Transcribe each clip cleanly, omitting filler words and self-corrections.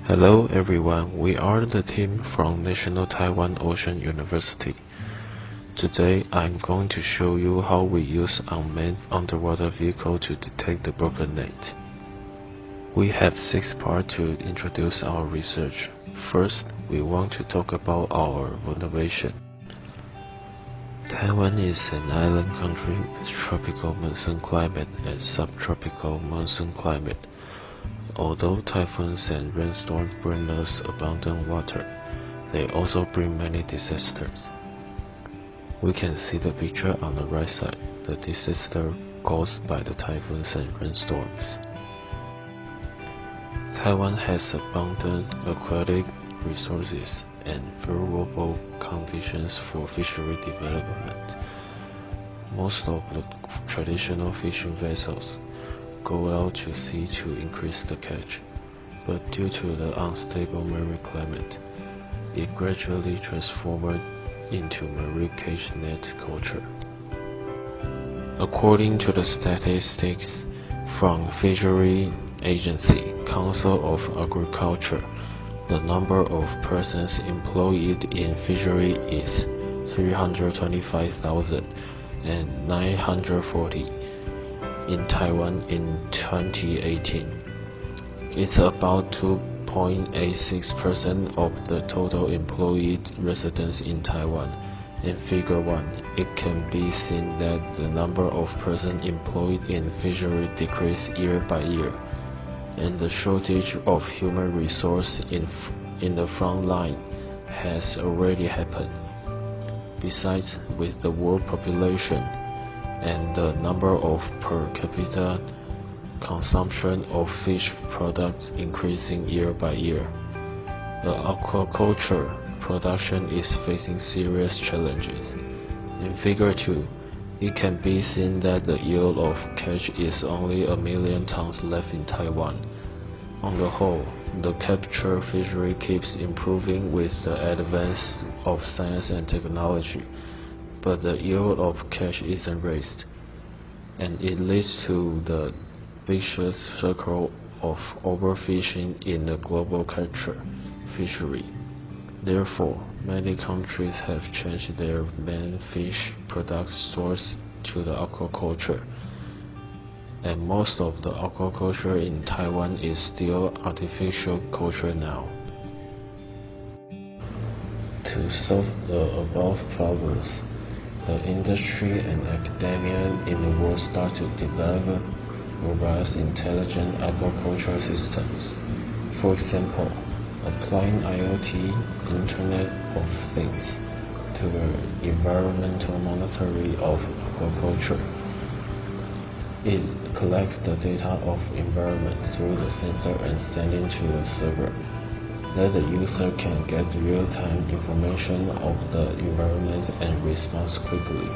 Hello everyone, we are the team from National Taiwan Ocean University. Today I'm going to show you how we use unmanned underwater vehicle to detect the broken net. We have 6 parts to introduce our research. First, we want to talk about our motivation. Taiwan is an island country with tropical monsoon climate and subtropical monsoon climate. Although typhoons and rainstorms bring us abundant water, they also bring many disasters. We can see the picture on the right side, the disaster caused by the typhoons and rainstorms. Taiwan has abundant aquatic resources and favorable conditions for fishery development. Most of the traditional fishing vessels go out to sea to increase the catch, but due to the unstable marine climate, it gradually transformed into marine cage net culture. According to the statistics from Fishery Agency, Council of Agriculture, the number of persons employed in fishery is 325,940 in Taiwan in 2018. It's about 2.86% of the total employed residents in Taiwan. In Figure 1, it can be seen that the number of persons employed in fishery decreased year by year, and the shortage of human resource in the front line has already happened. Besides, with the world population and the number of per capita consumption of fish products increasing year by year, the aquaculture production is facing serious challenges. In Figure 2, it can be seen that the yield of catch is only 1 million tons left in Taiwan. On the whole, the capture fishery keeps improving with the advance of science and technology, but the yield of catch isn't raised, and it leads to the vicious circle of overfishing in the global capture fishery. Therefore, many countries have changed their main fish product source to the aquaculture, and most of the aquaculture in Taiwan is still artificial culture now. To solve the above problems, the industry and academia in the world start to develop robust intelligent aquaculture systems. For example, applying IoT, Internet of Things, to the environmental monitoring of aquaculture. It collects the data of environment through the sensor and sends it to the server, that the user can get real-time information of the environment and respond quickly,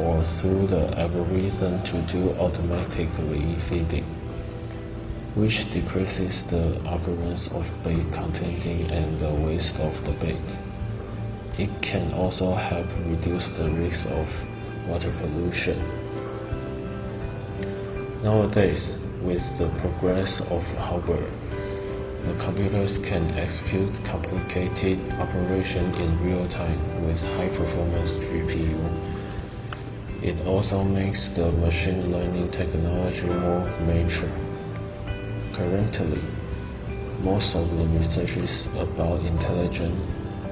or through the algorithm to do automatically feeding, which decreases the occurrence of bait containing and the waste of the bait. It can also help reduce the risk of water pollution. Nowadays, with the progress of hardware, the computers can execute complicated operations in real time with high-performance GPU. It also makes the machine learning technology more mature. Currently, most of the research about intelligent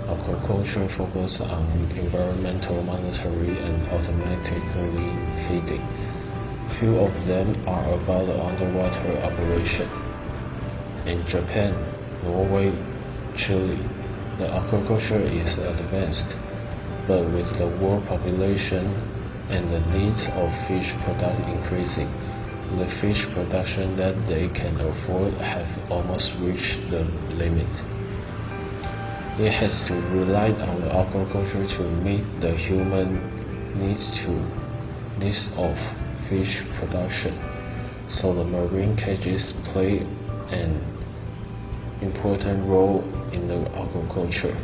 aquaculture focus on environmental monitoring and automatically feeding. Few of them are about the underwater operation. In Japan, Norway, Chile, the aquaculture is advanced, but with the world population and the needs of fish product increasing, the fish production that they can afford have almost reached the limit. It has to rely on the aquaculture to meet the human needs of fish production, so the marine cages play an important role in the aquaculture.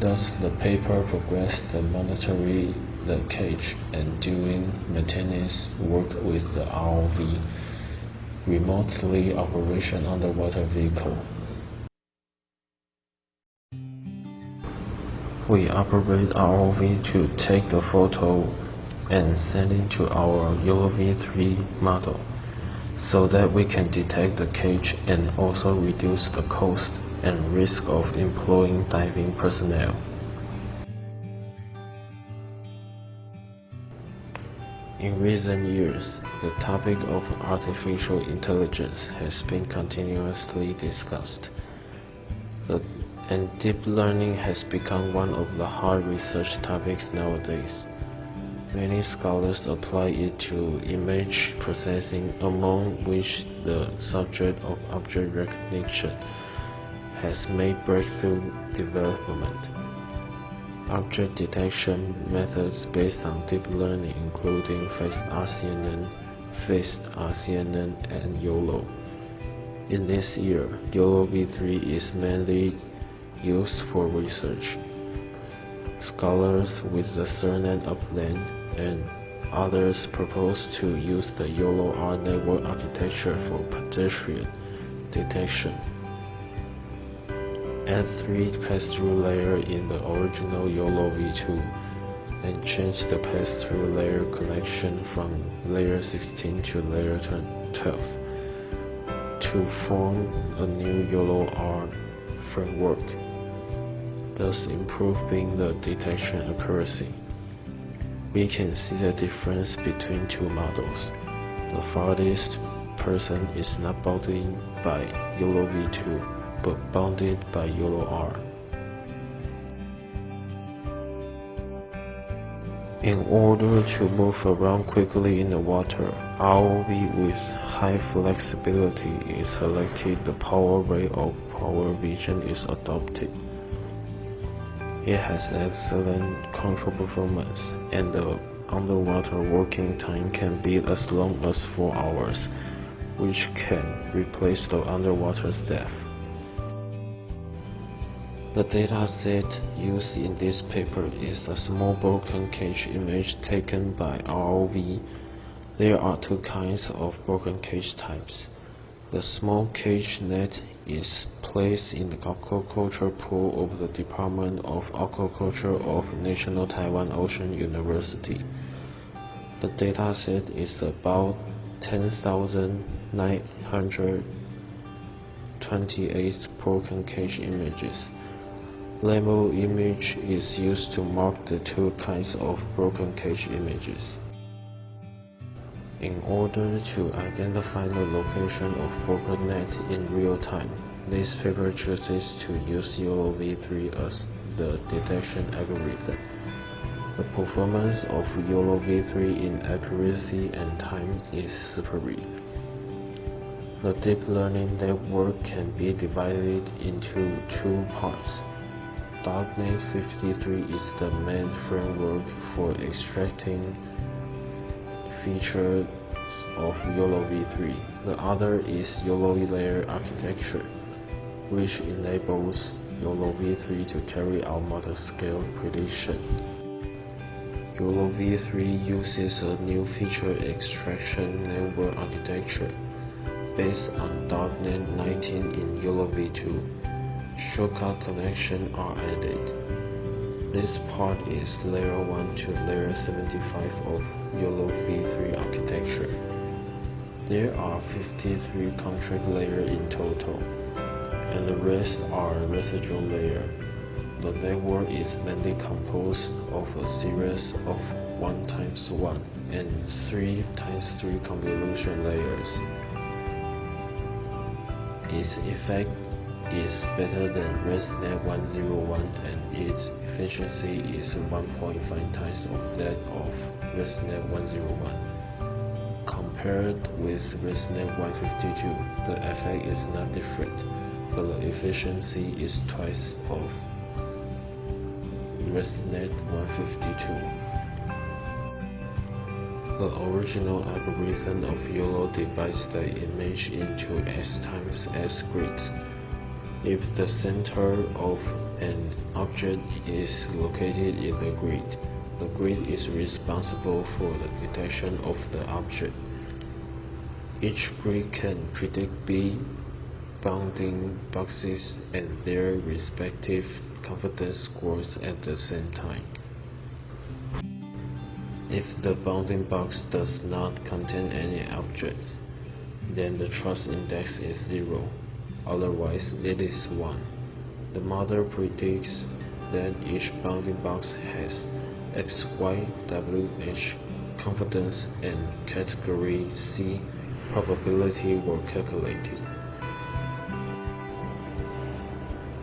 Thus, the paper progressed the monitoring the cage and doing maintenance work with the ROV, remotely operation underwater vehicle. We operate ROV to take the photo and send it to our YOLO V3 model so that we can detect the cage and also reduce the cost and risk of employing diving personnel. In recent years, the topic of artificial intelligence has been continuously discussed, and deep learning has become one of the hot research topics nowadays. Many scholars apply it to image processing, among which the subject of object recognition has made breakthrough development. Object detection methods based on deep learning including Phased RCNN, and YOLO. In this year, YOLO V3 is mainly used for research. Scholars with the surname Upland and others propose to use the YOLO-R network architecture for pedestrian detection. Add 3 pass-through layers in the original YOLO V2 and change the pass-through layer connection from layer 16 to layer 12 to form a new YOLO-R framework, thus improving the detection accuracy. We can see the difference between two models. The farthest person is not bounded by YOLO V2, but bounded by YOLO-R. In order to move around quickly in the water, ROV with high flexibility is selected. The power rate of power vision is adopted. It has excellent control performance, and the underwater working time can be as long as 4 hours, which can replace the underwater staff. The dataset used in this paper is a small broken cage image taken by ROV. There are 2 kinds of broken cage types. The small cage net is placed in the aquaculture pool of the Department of Aquaculture of National Taiwan Ocean University. The dataset is about 10,928 broken cage images. Label image is used to mark the 2 kinds of broken cage images. In order to identify the location of broken net in real time, this paper chooses to use YOLO V3 as the detection algorithm. The performance of YOLO V3 in accuracy and time is superior. The deep learning network can be divided into 2 parts. .NET 53 is the main framework for extracting features of YOLO V3. The other is YOLO layer architecture, which enables YOLO V3 to carry out model-scale prediction. YOLO V3 uses a new feature extraction network architecture based on .NET 19 in YOLO V2. Shortcut connections are added. This part is layer 1 to layer 75 of YOLO V3 architecture. There are 53 contract layers in total, and the rest are residual layers. The network is mainly composed of a series of 1x1 and 3x3 convolution layers. Its effect is better than ResNet 101, and its efficiency is 1.5 times of that of ResNet 101. Compared with ResNet 152, the effect is not different, but the efficiency is twice of ResNet 152. The original algorithm of YOLO divides the image into S times S grids. If the center of an object is located in the grid is responsible for the detection of the object. Each grid can predict B bounding boxes and their respective confidence grows at the same time. If the bounding box does not contain any objects, then the trust index is 0, otherwise it is 1. The model predicts that each bounding box has X, Y, W, H confidence and category C probability were calculated.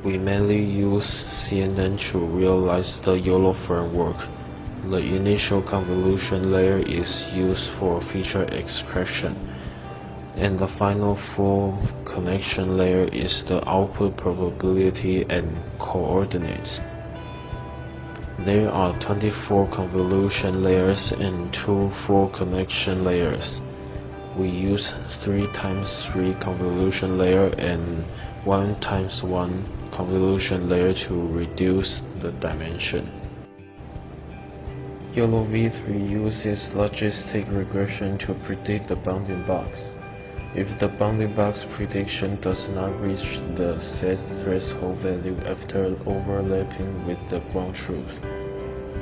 We mainly use CNN to realize the YOLO framework. The initial convolution layer is used for feature extraction, and the final full connection layer is the output probability and coordinates. There are 24 convolution layers and 2 full connection layers. We use 3 times 3 convolution layer and 1 times 1 convolution layer to reduce the dimension. YOLO v3 uses logistic regression to predict the bounding box. If the bounding box prediction does not reach the set threshold value after overlapping with the ground truth,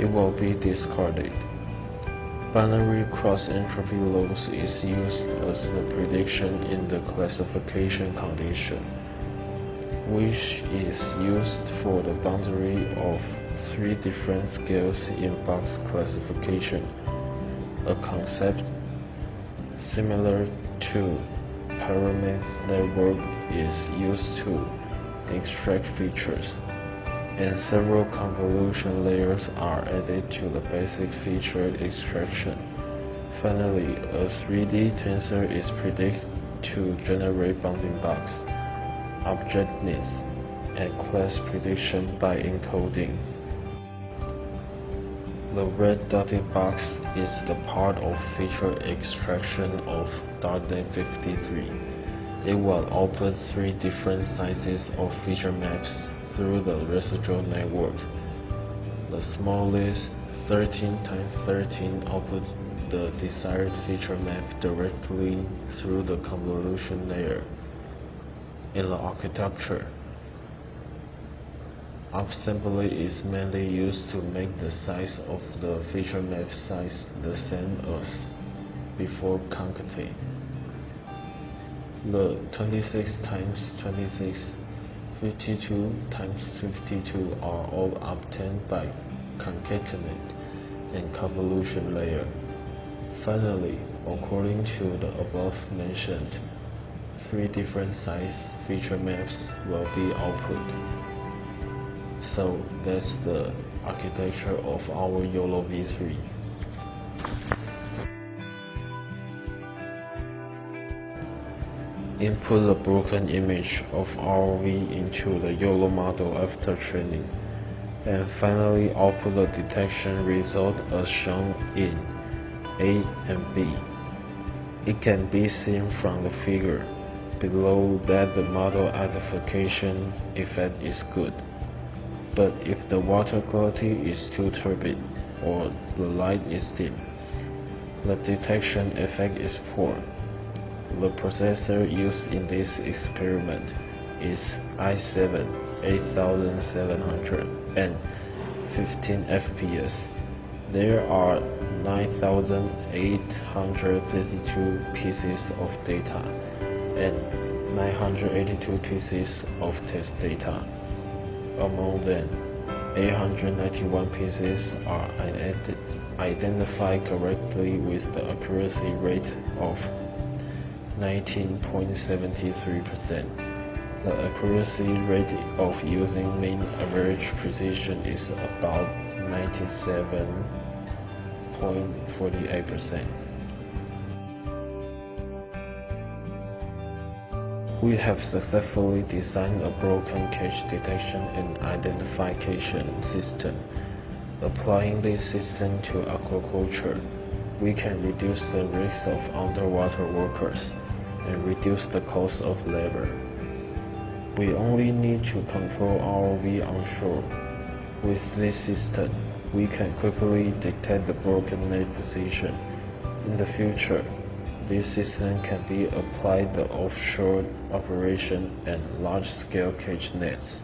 it will be discarded. Binary cross-entropy loss is used as the prediction in the classification condition, which is used for the boundary of 3 different scales in box classification. A concept similar to pyramid network is used to extract features, and several convolution layers are added to the basic feature extraction. Finally, a 3D tensor is predicted to generate bounding box, objectness, and class prediction by encoding. The red dotted box is the part of feature extraction of .NET 53. It will output 3 different sizes of feature maps through the residual network. The smallest 13x13 outputs the desired feature map directly through the convolution layer. In the architecture, upsampling is mainly used to make the size of the feature map size the same as before concatenate. The 26x26, 52x52 are all obtained by concatenate and convolution layer. Finally, according to the above mentioned, 3 different size feature maps will be output. So that's the architecture of our YOLO v3. Input the broken image of ROV into the YOLO model after training, and finally output the detection result as shown in A and B. It can be seen from the figure below that the model identification effect is good. But if the water quality is too turbid or the light is dim, the detection effect is poor. The processor used in this experiment is i7 8700 and 15 FPS. There are 9,832 pieces of data and 982 pieces of test data. Among them, 891 pieces are identified correctly with the accuracy rate of 19.73%. The accuracy rate of using mean average precision is about 97.48%. We have successfully designed a broken cage detection and identification system. Applying this system to aquaculture, we can reduce the risk of underwater workers and reduce the cost of labor. We only need to control ROV onshore. With this system, we can quickly detect the broken net position. In the future, this system can be applied to offshore operation and large-scale cage nets.